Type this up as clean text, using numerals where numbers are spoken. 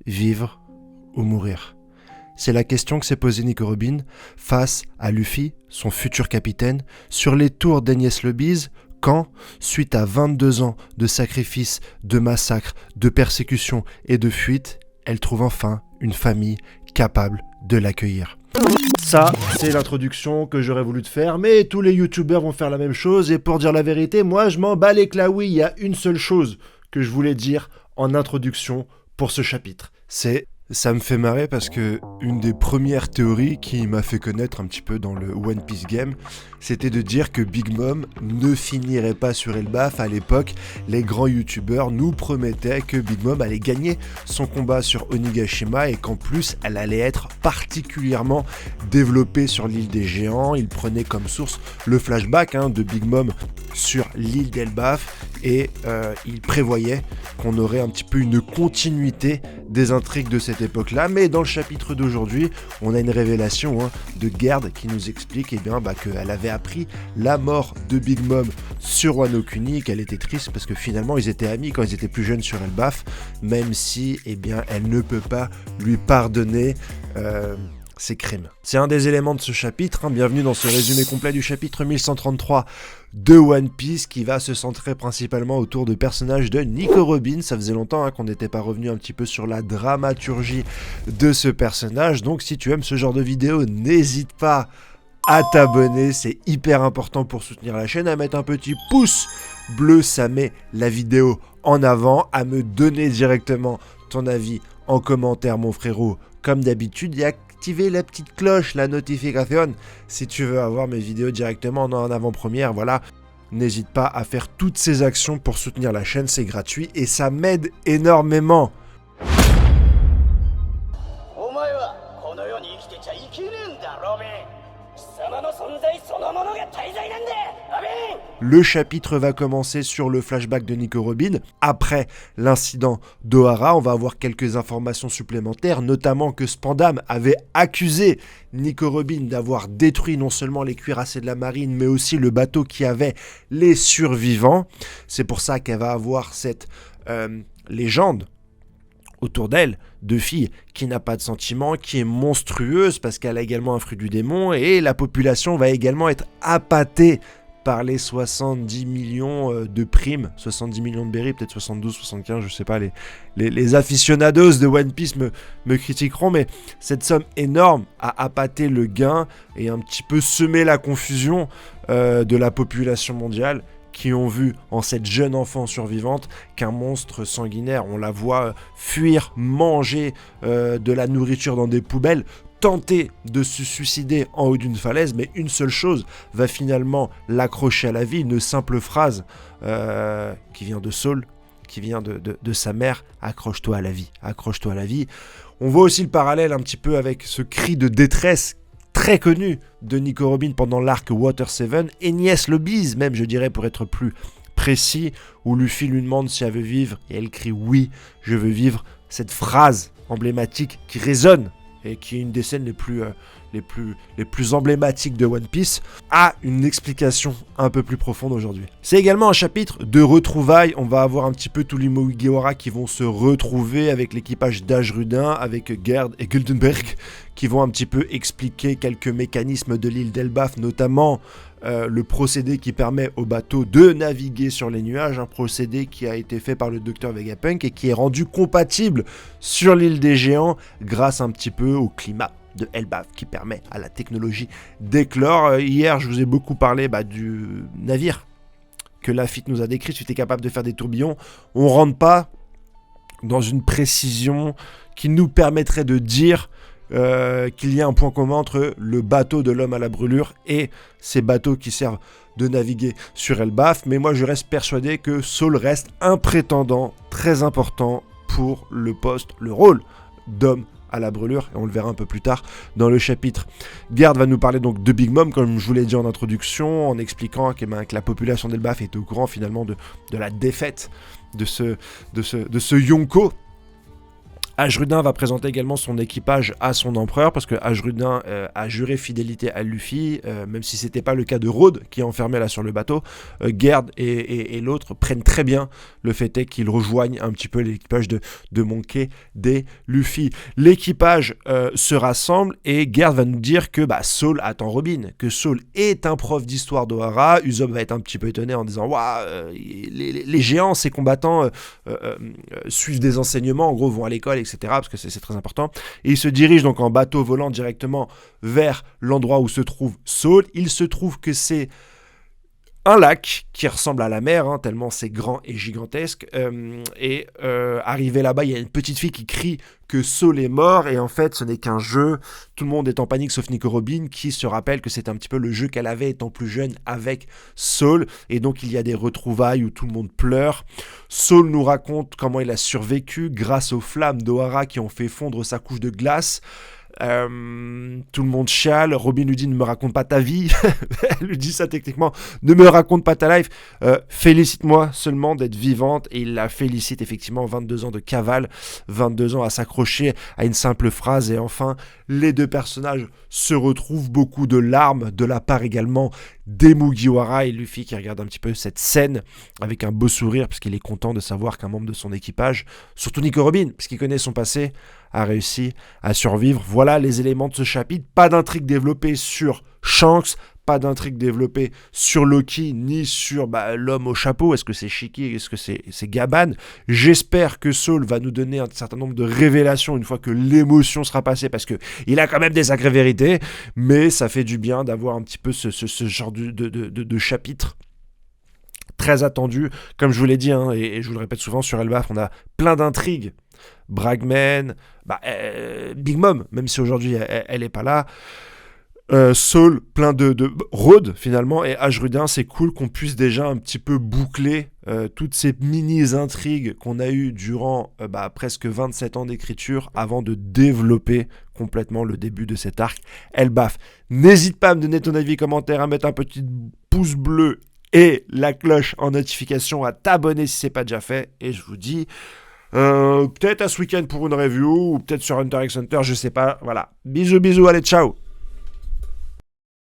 vivre ou mourir? C'est la question que s'est posée Nico Robin face à Luffy, son futur capitaine, sur les tours d'Enies Lobby, quand, suite à 22 ans de sacrifices, de massacres, de persécutions et de fuites, elle trouve enfin une famille capable de l'accueillir. Ça, c'est l'introduction que j'aurais voulu te faire, mais tous les youtubeurs vont faire la même chose, et pour dire la vérité, moi je m'en bats les claouis. Il y a une seule chose que je voulais dire en introduction pour ce chapitre, ça me fait marrer parce que une des premières théories qui m'a fait connaître un petit peu dans le One Piece game, c'était de dire que Big Mom ne finirait pas sur Elbaf. À l'époque, les grands youtubeurs nous promettaient que Big Mom allait gagner son combat sur Onigashima et qu'en plus, elle allait être particulièrement développée sur l'île des géants. Ils prenaient comme source le flashback de Big Mom sur l'île d'Elbaf et ils prévoyaient qu'on aurait un petit peu une continuité des intrigues de cette époque-là. Mais dans le chapitre d'aujourd'hui, on a une révélation de Gerd qui nous explique qu'elle avait appris la mort de Big Mom sur Wano Kuni, qu'elle était triste parce que finalement ils étaient amis quand ils étaient plus jeunes sur Elbaf, même si elle ne peut pas lui pardonner ses crimes. C'est un des éléments de ce chapitre, bienvenue dans ce résumé complet du chapitre 1133 de One Piece qui va se centrer principalement autour de personnages de Nico Robin. Ça faisait longtemps qu'on n'était pas revenu un petit peu sur la dramaturgie de ce personnage, donc si tu aimes ce genre de vidéo, n'hésite pas à t'abonner, c'est hyper important pour soutenir la chaîne, à mettre un petit pouce bleu, ça met la vidéo en avant, à me donner directement ton avis en commentaire mon frérot, comme d'habitude, et activer la petite cloche, la notification, si tu veux avoir mes vidéos directement en avant-première, voilà. N'hésite pas à faire toutes ces actions pour soutenir la chaîne, c'est gratuit et ça m'aide énormément. Le chapitre va commencer sur le flashback de Nico Robin. Après l'incident d'Ohara, on va avoir quelques informations supplémentaires, notamment que Spandam avait accusé Nico Robin d'avoir détruit non seulement les cuirassés de la marine, mais aussi le bateau qui avait les survivants. C'est pour ça qu'elle va avoir cette légende autour d'elle, de fille qui n'a pas de sentiments, qui est monstrueuse parce qu'elle a également un fruit du démon, et la population va également être appâtée par les 70 millions de primes, 70 millions de berries, peut-être 72, 75, je sais pas, les aficionados de One Piece me critiqueront, mais cette somme énorme a appâté le gain et un petit peu semé la confusion de la population mondiale, qui ont vu en cette jeune enfant survivante qu'un monstre sanguinaire, on la voit fuir, manger de la nourriture dans des poubelles, tenter de se suicider en haut d'une falaise, mais une seule chose va finalement l'accrocher à la vie, une simple phrase qui vient de Saul, qui vient de sa mère, accroche-toi à la vie, accroche-toi à la vie. On voit aussi le parallèle un petit peu avec ce cri de détresse très connu de Nico Robin pendant l'arc Water 7, Enies Lobby même, je dirais, pour être plus précis, où Luffy lui demande si elle veut vivre, et elle crie « Oui, je veux vivre ». Cette phrase emblématique qui résonne, et qui est une des scènes les plus emblématiques de One Piece, a une explication un peu plus profonde aujourd'hui. C'est également un chapitre de retrouvailles. On va avoir un petit peu tous les Mugiwara qui vont se retrouver avec l'équipage d'Ajrudin, avec Gerd et Guldenberg, qui vont un petit peu expliquer quelques mécanismes de l'île d'Elbaf, notamment le procédé qui permet au bateau de naviguer sur les nuages, un procédé qui a été fait par le docteur Vegapunk et qui est rendu compatible sur l'île des géants grâce un petit peu au climat de Elbaf qui permet à la technologie d'éclore. Hier, je vous ai beaucoup parlé du navire que Lafitte nous a décrit, si tu es capable de faire des tourbillons. On ne rentre pas dans une précision qui nous permettrait de dire qu'il y a un point commun entre le bateau de l'homme à la brûlure et ces bateaux qui servent de naviguer sur Elbaf, mais moi je reste persuadé que Saul reste un prétendant très important pour le poste, le rôle d'homme à la brûlure, et on le verra un peu plus tard dans le chapitre. Gerd va nous parler donc de Big Mom, comme je vous l'ai dit en introduction, en expliquant que la population d'Elbaf est au courant finalement de la défaite de ce Yonko. Ajrudin va présenter également son équipage à son empereur, parce que Ajrudin a juré fidélité à Luffy, même si c'était pas le cas de Rhodes qui est enfermé là sur le bateau. Gerd et l'autre prennent très bien le fait est qu'ils rejoignent un petit peu l'équipage de Monkey D. Luffy. L'équipage se rassemble et Gerd va nous dire que Saul attend Robin, que Saul est un prof d'histoire d'Ohara. Usopp va être un petit peu étonné en disant waouh, les géants, ces combattants suivent des enseignements, en gros vont à l'école, etc. Parce que c'est très important. Et il se dirige donc en bateau volant directement vers l'endroit où se trouve Saul. Il se trouve que c'est un lac qui ressemble à la mer, tellement c'est grand et gigantesque. Arrivé là-bas, il y a une petite fille qui crie que Saul est mort, et en fait, ce n'est qu'un jeu. Tout le monde est en panique, sauf Nico Robin, qui se rappelle que c'est un petit peu le jeu qu'elle avait étant plus jeune avec Saul. Et donc, il y a des retrouvailles où tout le monde pleure. Saul nous raconte comment il a survécu grâce aux flammes d'Ohara qui ont fait fondre sa couche de glace. Tout le monde chiale. Robin lui dit ne me raconte pas ta vie. Elle lui dit ça techniquement, ne me raconte pas ta life, félicite-moi seulement d'être vivante. Et il la félicite effectivement. 22 ans de cavale, 22 ans à s'accrocher à une simple phrase. Et enfin les deux personnages se retrouvent, beaucoup de larmes de la part également des Mugiwara et Luffy qui regarde un petit peu cette scène avec un beau sourire parce qu'il est content de savoir qu'un membre de son équipage, surtout Nico Robin parce qu'il connaît son passé, a réussi à survivre. Voilà les éléments de ce chapitre. Pas d'intrigue développée sur Shanks, pas d'intrigue développée sur Loki, ni sur l'homme au chapeau. Est-ce que c'est Shiki, est-ce que c'est Gaban? J'espère que Saul va nous donner un certain nombre de révélations une fois que l'émotion sera passée, parce qu'il a quand même des sacrées vérités, mais ça fait du bien d'avoir un petit peu ce genre de chapitre très attendu. Comme je vous l'ai dit, et je vous le répète souvent, sur Elbaf, on a plein d'intrigues. Bragman, Big Mom, même si aujourd'hui elle n'est pas là. Saul, plein de Rhodes finalement, et Ajrudin. C'est cool qu'on puisse déjà un petit peu boucler toutes ces mini-intrigues qu'on a eues durant presque 27 ans d'écriture avant de développer complètement le début de cet arc Elbaf. N'hésite pas à me donner ton avis, commentaire, à mettre un petit pouce bleu et la cloche en notification, à t'abonner si c'est pas déjà fait, et je vous dis peut-être à ce week-end pour une review, ou peut-être sur Hunter x Hunter, je sais pas. Voilà, bisous, allez, ciao.